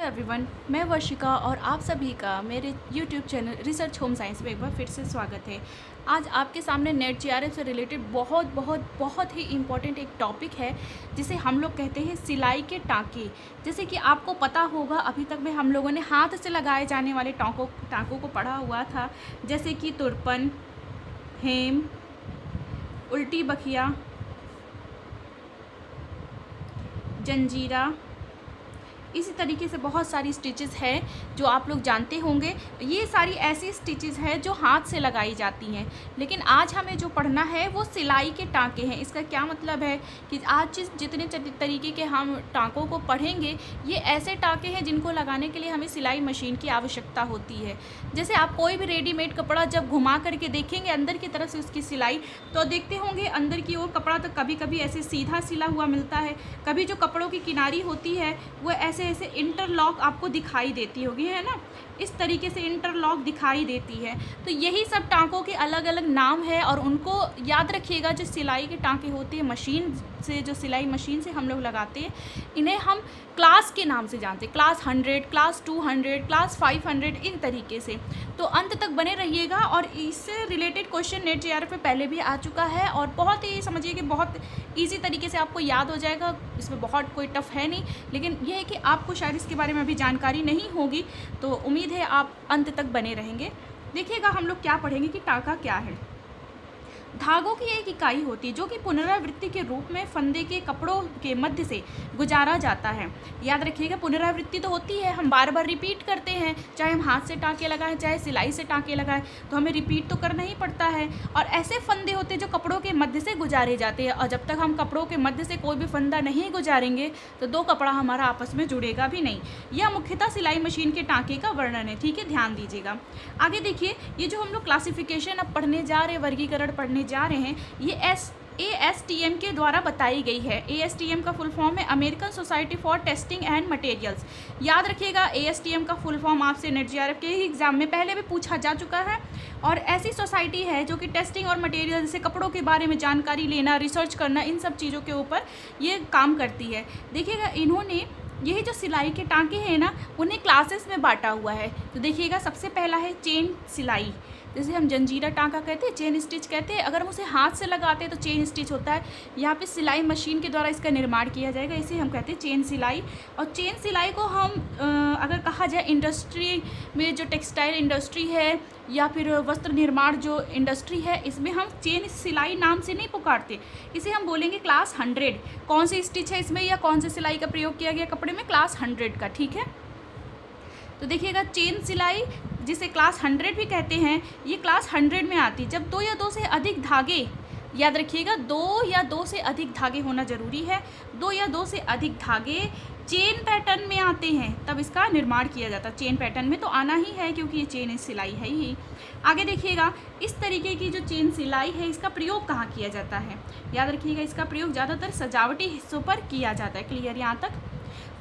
Everyone, मैं वर्षिका और आप सभी का मेरे YouTube channel research home science में एक बार फिर से स्वागत है। आज आपके सामने नेट जेआरएफ से रिलेटेड बहुत ही इम्पॉर्टेंट एक टॉपिक है जिसे हम लोग कहते हैं सिलाई के टाँके। जैसे कि आपको पता होगा, अभी तक में हम लोगों ने हाथ से लगाए जाने वाले टाँकों को पढ़ा हुआ था, जैसे कि तुरपन, हेम, उल्टी बखिया, जंजीरा। इसी तरीके से बहुत सारी स्टिचेस हैं जो आप लोग जानते होंगे। ये सारी ऐसी स्टिचेस हैं जो हाथ से लगाई जाती हैं, लेकिन आज हमें जो पढ़ना है वो सिलाई के टाँके हैं। इसका क्या मतलब है कि आज जितने तरीके के हम टाँकों को पढ़ेंगे, ये ऐसे टाँके हैं जिनको लगाने के लिए हमें सिलाई मशीन की आवश्यकता होती है। जैसे आप कोई भी रेडीमेड कपड़ा जब घुमा करके देखेंगे अंदर की तरफ से उसकी सिलाई, तो देखते होंगे अंदर की ओर कपड़ा तो कभी कभी ऐसे सीधा सिला हुआ मिलता है, कभी जो कपड़ों की किनारी होती है वो ऐसे इंटरलॉक आपको दिखाई देती होगी, है ना। इस तरीके से इंटरलॉक दिखाई देती है। तो यही सब टाँकों के अलग अलग नाम है और उनको याद रखिएगा। जो सिलाई के टाँके होते हैं मशीन से, जो सिलाई मशीन से हम लोग लगाते हैं, इन्हें हम क्लास के नाम से जानते हैं। क्लास 100, क्लास 200, क्लास 500, इन तरीके से। तो अंत तक बने रहिएगा। और इससे रिलेटेड क्वेश्चन नेट जेआरएफ में पहले भी आ चुका है और बहुत ही समझिए कि बहुत ईजी तरीके से आपको याद हो जाएगा। इसमें बहुत कोई टफ है नहीं, लेकिन यह है कि आपको शायद इसके बारे में अभी जानकारी नहीं होगी, तो उम्मीद है आप अंत तक बने रहेंगे। देखिएगा हम लोग क्या पढ़ेंगे कि टाँका क्या है। धागों की एक इकाई होती है जो कि पुनरावृत्ति के रूप में फंदे के कपड़ों के मध्य से गुजारा जाता है। याद रखिएगा, पुनरावृत्ति तो होती है, हम बार बार रिपीट करते हैं। चाहे हम हाथ से टाँके लगाएं, चाहे सिलाई से टाँके लगाएं, तो हमें रिपीट तो करना ही पड़ता है। और ऐसे फंदे होते हैं जो कपड़ों के मध्य से गुजारे जाते हैं, और जब तक हम कपड़ों के मध्य से कोई भी फंदा नहीं गुजारेंगे तो दो कपड़ा हमारा आपस में जुड़ेगा भी नहीं। यह मुख्यतः सिलाई मशीन के टाँके का वर्णन है, ठीक है, ध्यान दीजिएगा। आगे देखिए, ये जो हम लोग क्लासिफिकेशन अब पढ़ने जा रहे हैं, वर्गीकरण पढ़ने जा रहे हैं, ये ASTM के द्वारा बताई गई है। ASTM का फुल फॉर्म है American society for testing and materials. याद रखिएगा, ASTM का फुल फॉर्म आपसे नेट जेआरएफ के ही एग्जाम में पहले भी पूछा जा चुका है। और ऐसी सोसाइटी है जो कि टेस्टिंग और मटेरियल जैसे कपड़ों के बारे में जानकारी लेना, रिसर्च करना, इन सब चीज़ों के ऊपर ये काम करती है। देखिएगा, इन्होंने यही जो सिलाई के टाँके हैं ना, उन्हें क्लासेस में बांटा हुआ है। तो देखिएगा, सबसे पहला है चेन सिलाई, जैसे हम जंजीरा टाँका कहते हैं, चेन स्टिच कहते हैं। अगर हम उसे हाथ से लगाते हैं तो चेन स्टिच होता है। यहाँ पे सिलाई मशीन के द्वारा इसका निर्माण किया जाएगा, इसे हम कहते हैं चेन सिलाई। और चेन सिलाई को हम अगर कहा जाए इंडस्ट्री में, जो टेक्सटाइल इंडस्ट्री है या फिर वस्त्र निर्माण जो इंडस्ट्री है, इसमें हम चेन सिलाई नाम से नहीं पुकारते, इसे हम बोलेंगे क्लास 100। कौन सी स्टिच है इसमें या कौन से सिलाई का प्रयोग किया गया कपड़े में? क्लास 100 का, ठीक है। तो देखिएगा, चेन सिलाई जिसे क्लास 100 भी कहते हैं, ये क्लास 100 में आती है जब 2 या 2 से अधिक धागे, याद रखिएगा 2 या 2 से अधिक धागे होना जरूरी है, 2 या 2 से अधिक धागे चेन पैटर्न में आते हैं, तब इसका निर्माण किया जाता है। चेन पैटर्न में तो आना ही है क्योंकि ये चेन सिलाई है ही। आगे देखिएगा, इस तरीके की जो चेन सिलाई है, इसका प्रयोग कहाँ किया जाता है? याद रखिएगा, इसका प्रयोग ज़्यादातर सजावटी हिस्सों पर किया जाता है। क्लियर यहाँ तक?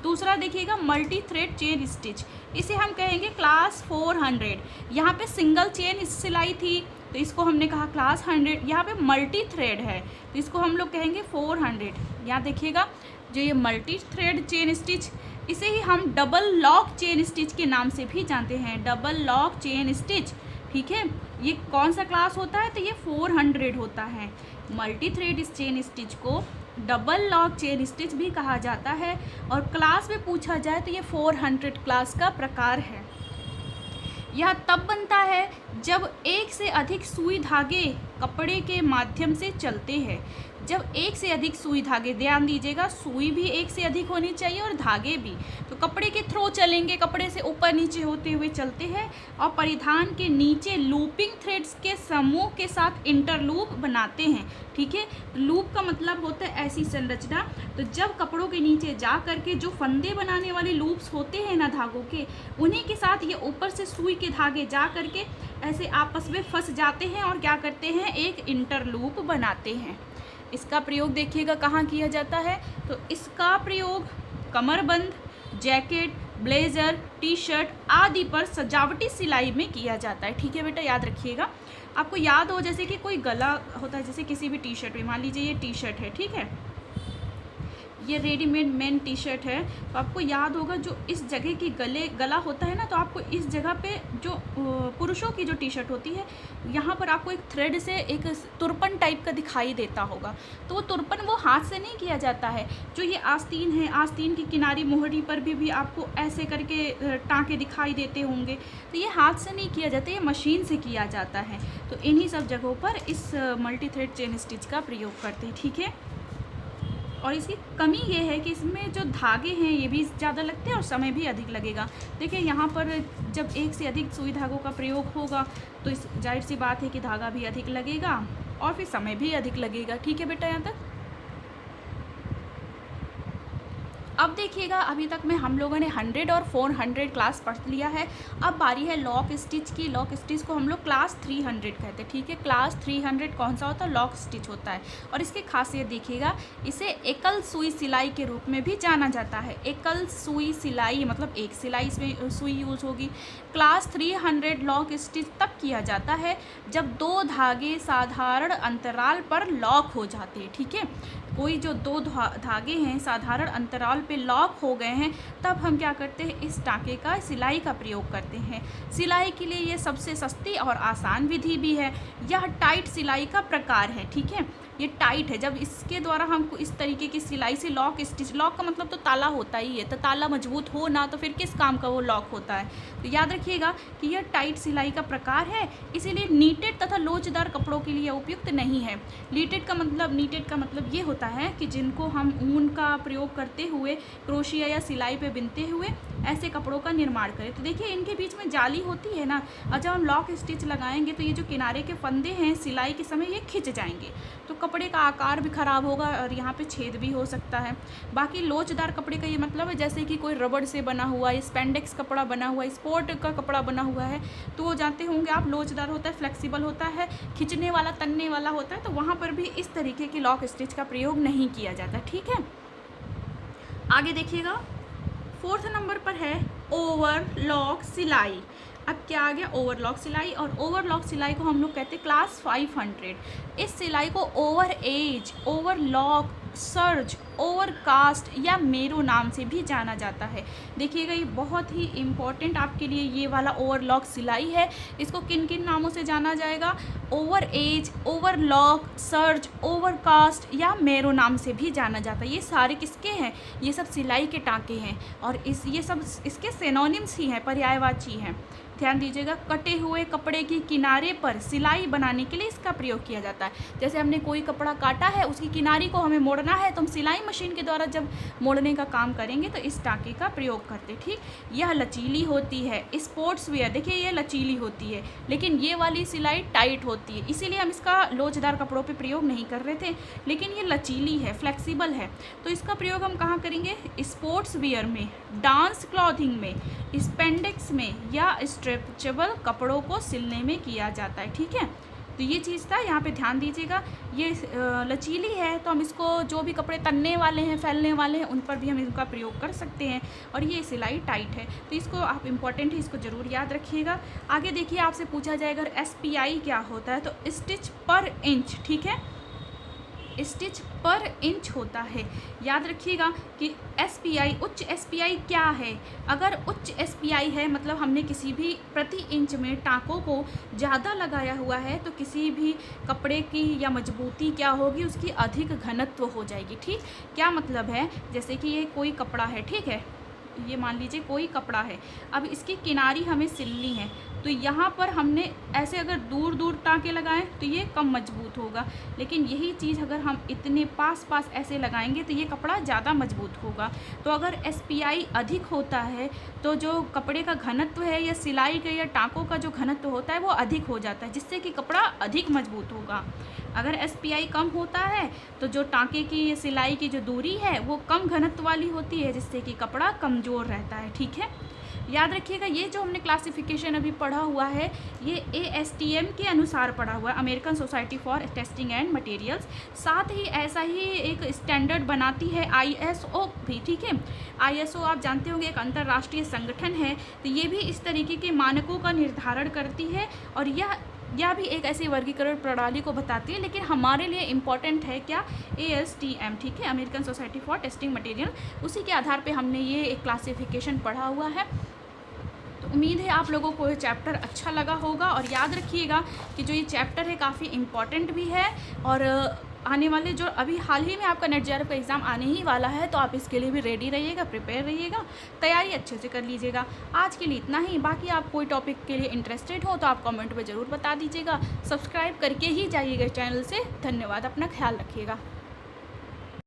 दूसरा देखिएगा, मल्टी थ्रेड चेन स्टिच, इसे हम कहेंगे क्लास 400। यहाँ पे सिंगल चेन सिलाई थी तो इसको हमने कहा क्लास 100। यहाँ पे मल्टी थ्रेड है तो इसको हम लोग कहेंगे 400। यहाँ देखिएगा, जो ये मल्टी थ्रेड चेन स्टिच, इसे ही हम डबल लॉक चेन स्टिच के नाम से भी जानते हैं। डबल लॉक चेन स्टिच, ठीक है। ये कौन सा क्लास होता है? तो ये 400 होता है। मल्टी थ्रेड इस चेन स्टिच को डबल लॉक चेन स्टिच भी कहा जाता है। और क्लास में पूछा जाए तो ये 400 क्लास का प्रकार है। यह तब बनता है जब एक से अधिक सुई धागे कपड़े के माध्यम से चलते हैं। जब एक से अधिक सुई धागे, ध्यान दीजिएगा, सुई भी एक से अधिक होनी चाहिए और धागे भी, तो कपड़े के थ्रू चलेंगे, कपड़े से ऊपर नीचे होते हुए चलते हैं और परिधान के नीचे लूपिंग थ्रेड्स के समूह के साथ इंटरलूप बनाते हैं, ठीक है। लूप का मतलब होता है ऐसी संरचना। तो जब कपड़ों के नीचे जा करके जो फंदे बनाने वाले लूप्स होते हैं ना धागों के, उन्हीं के साथ ये ऊपर से सुई के धागे जा करके ऐसे आपस में फंस जाते हैं और क्या करते हैं, एक इंटरलूप बनाते हैं। इसका प्रयोग देखिएगा कहाँ किया जाता है? तो इसका प्रयोग कमरबंद, जैकेट, ब्लेज़र, टी शर्ट आदि पर सजावटी सिलाई में किया जाता है, ठीक है बेटा, याद रखिएगा। आपको याद हो जैसे कि कोई गला होता है, जैसे किसी भी टी शर्ट में, मान लीजिए ये टी शर्ट है, ठीक है, ये रेडीमेड मेन टी शर्ट है। तो आपको याद होगा जो इस जगह की गला होता है ना, तो आपको इस जगह पे जो पुरुषों की जो टी शर्ट होती है, यहाँ पर आपको एक थ्रेड से एक तुरपन टाइप का दिखाई देता होगा। तो वो तुरपन वो हाथ से नहीं किया जाता है। जो ये आस्तीन है, आस्तीन की किनारी मोहरी पर भी आपको ऐसे करके टाँके दिखाई देते होंगे। तो ये हाथ से नहीं किया जाता, ये मशीन से किया जाता है। तो इन्हीं सब जगहों पर इस मल्टी थ्रेड चेन स्टिच का प्रयोग करते हैं, ठीक है। और इसकी कमी ये है कि इसमें जो धागे हैं ये भी ज़्यादा लगते हैं और समय भी अधिक लगेगा। देखिए यहाँ पर जब एक से अधिक सुई धागों का प्रयोग होगा तो इस जाहिर सी बात है कि धागा भी अधिक लगेगा और फिर समय भी अधिक लगेगा, ठीक है बेटा। यहाँ तक अब देखिएगा, अभी तक में हम लोगों ने 100 और 400 क्लास पढ़ लिया है। अब बारी है लॉक स्टिच की। लॉक स्टिच को हम लोग क्लास 300 कहते हैं, ठीक है। क्लास 300 कौन सा होता है? लॉक स्टिच होता है। और इसकी खासियत देखिएगा, इसे एकल सुई सिलाई के रूप में भी जाना जाता है। एकल सुई सिलाई मतलब एक सिलाई इसमें सुई यूज़ होगी। क्लास 300 लॉक स्टिच तब किया जाता है जब 2 धागे साधारण अंतराल पर लॉक हो जाते हैं, ठीक है। कोई जो 2 धागे हैं साधारण अंतराल पे लॉक हो गए हैं, तब हम क्या करते हैं? इस टाँके का सिलाई का प्रयोग करते हैं। सिलाई के लिए ये सबसे सस्ती और आसान विधि भी है। यह टाइट सिलाई का प्रकार है, ठीक है। ये टाइट है, जब इसके द्वारा हमको इस तरीके की सिलाई से लॉक स्टिच, लॉक का मतलब तो ताला होता ही है, तो ताला मजबूत हो ना तो फिर किस काम का वो लॉक होता है। तो याद रखिएगा कि यह टाइट सिलाई का प्रकार है, इसीलिए नीटेड तथा लोचदार कपड़ों के लिए उपयुक्त नहीं है। नीटेड का मतलब ये होता है कि जिनको हम ऊन का प्रयोग करते हुए क्रोशिया या सिलाई पे बिनते हुए ऐसे कपड़ों का निर्माण करें। तो देखिए इनके बीच में जाली होती है ना, और जब हम लॉक स्टिच लगाएंगे तो ये जो किनारे के फंदे हैं सिलाई के समय ये खिंच जाएंगे, तो कपड़े का आकार भी ख़राब होगा और यहाँ पे छेद भी हो सकता है। बाकी लोचदार कपड़े का ये मतलब है जैसे कि कोई रबड़ से बना हुआ, स्पेंडेक्स कपड़ा बना हुआ, स्पोर्ट का कपड़ा बना हुआ है, तो वो जानते होंगे आप, लोचदार होता है, फ्लेक्सिबल होता है, खिंचने वाला, तनने वाला होता है। तो वहाँ पर भी इस तरीके की लॉक स्टिच का प्रयोग नहीं किया जाता, ठीक है। आगे देखिएगा, 4th नंबर पर है ओवरलॉक सिलाई। अब क्या आ गया? ओवरलॉक सिलाई। और ओवरलॉक सिलाई को हम लोग कहते हैं क्लास 500। इस सिलाई को overedge, overlock, serge, overcast या मेरो नाम से भी जाना जाता है। देखिएगा ये बहुत ही इम्पॉर्टेंट आपके लिए ये वाला ओवरलॉक सिलाई है। इसको किन किन नामों से जाना जाएगा? Overedge, overlock, serge, overcast या मेरो नाम से भी जाना जाता है। ये सारे किसके हैं? ये सब सिलाई के टाँके हैं और ये सब इसके सिनोनिम्स ही हैं, पर्यायवाची हैं। ध्यान दीजिएगा, कटे हुए कपड़े की किनारे पर सिलाई बनाने के लिए इसका प्रयोग किया जाता है। जैसे हमने कोई कपड़ा काटा है, उसकी किनारी को हमें मोड़ना है, तो हम सिलाई मशीन के द्वारा जब मोड़ने का काम करेंगे तो इस टाँके का प्रयोग करते, ठीक। यह लचीली होती है। स्पोर्ट्स वेयर, देखिए ये लचीली होती है, लेकिन ये वाली सिलाई टाइट होती है, इसीलिए हम इसका लोचदार कपड़ों पर प्रयोग नहीं कर रहे थे। लेकिन ये लचीली है, फ्लेक्सिबल है, तो इसका प्रयोग हम कहाँ करेंगे? स्पोर्ट्स वेयर में, डांस क्लॉथिंग में, स्पेंडेक्स में या स्ट्रेचेबल कपड़ों को सिलने में किया जाता है, ठीक है। तो ये चीज़ था, यहाँ पे ध्यान दीजिएगा। ये लचीली है तो हम इसको जो भी कपड़े तनने वाले हैं, फैलने वाले हैं, उन पर भी हम इनका प्रयोग कर सकते हैं। और ये सिलाई टाइट है, तो इसको आप इम्पॉर्टेंट है, इसको ज़रूर याद रखिएगा। आगे देखिए, आपसे पूछा जाएगा SPI क्या होता है, तो स्टिच पर इंच, ठीक है। स्टिच पर इंच होता है। याद रखिएगा कि SPI, उच्च SPI क्या है? अगर उच्च SPI है मतलब हमने किसी भी प्रति इंच में टाँकों को ज़्यादा लगाया हुआ है, तो किसी भी कपड़े की या मजबूती क्या होगी? उसकी अधिक घनत्व हो जाएगी, ठीक। क्या मतलब है? जैसे कि ये कोई कपड़ा है, ठीक है, ये मान लीजिए कोई कपड़ा है, अब इसकी किनारी हमें सिलनी है, तो यहाँ पर हमने ऐसे अगर दूर दूर टाँके लगाएं तो ये कम मजबूत होगा, लेकिन यही चीज़ अगर हम इतने पास पास ऐसे लगाएंगे तो ये कपड़ा ज़्यादा मजबूत होगा। तो अगर SPI अधिक होता है तो जो कपड़े का घनत्व है या सिलाई के या टाँकों का जो घनत्व होता है वो अधिक हो जाता है, जिससे कि कपड़ा अधिक मजबूत होगा। अगर SPI कम होता है तो जो टाँके की सिलाई की जो दूरी है वो कम घनत्व वाली होती है, जिससे कि कपड़ा कमज़ोर रहता है, ठीक है। याद रखिएगा, ये जो हमने क्लासिफिकेशन अभी पढ़ा हुआ है ये ASTM के अनुसार पढ़ा हुआ है, American society for testing and materials. साथ ही ऐसा ही एक स्टैंडर्ड बनाती है ISO भी, ठीक है। ISO आप जानते होंगे एक अंतर्राष्ट्रीय संगठन है, तो ये भी इस तरीके के मानकों का निर्धारण करती है और यह यह भी एक ऐसी वर्गीकरण प्रणाली को बताती है, लेकिन हमारे लिए इम्पॉर्टेंट है क्या, ASTM, ठीक है, American society for testing material. उसी के आधार पे हमने ये एक क्लासिफिकेशन पढ़ा हुआ है। तो उम्मीद है आप लोगों को ये चैप्टर अच्छा लगा होगा, और याद रखिएगा कि जो ये चैप्टर है काफ़ी इम्पॉर्टेंट भी है, और आने वाले जो अभी हाल ही में आपका नेट JRF का एग्ज़ाम आने ही वाला है, तो आप इसके लिए भी रेडी रहिएगा, प्रिपेयर रहिएगा, तैयारी अच्छे से कर लीजिएगा। आज के लिए इतना ही। बाकी आप कोई टॉपिक के लिए इंटरेस्टेड हो तो आप कमेंट में ज़रूर बता दीजिएगा। सब्सक्राइब करके ही जाइएगा चैनल से। धन्यवाद, अपना ख्याल रखिएगा।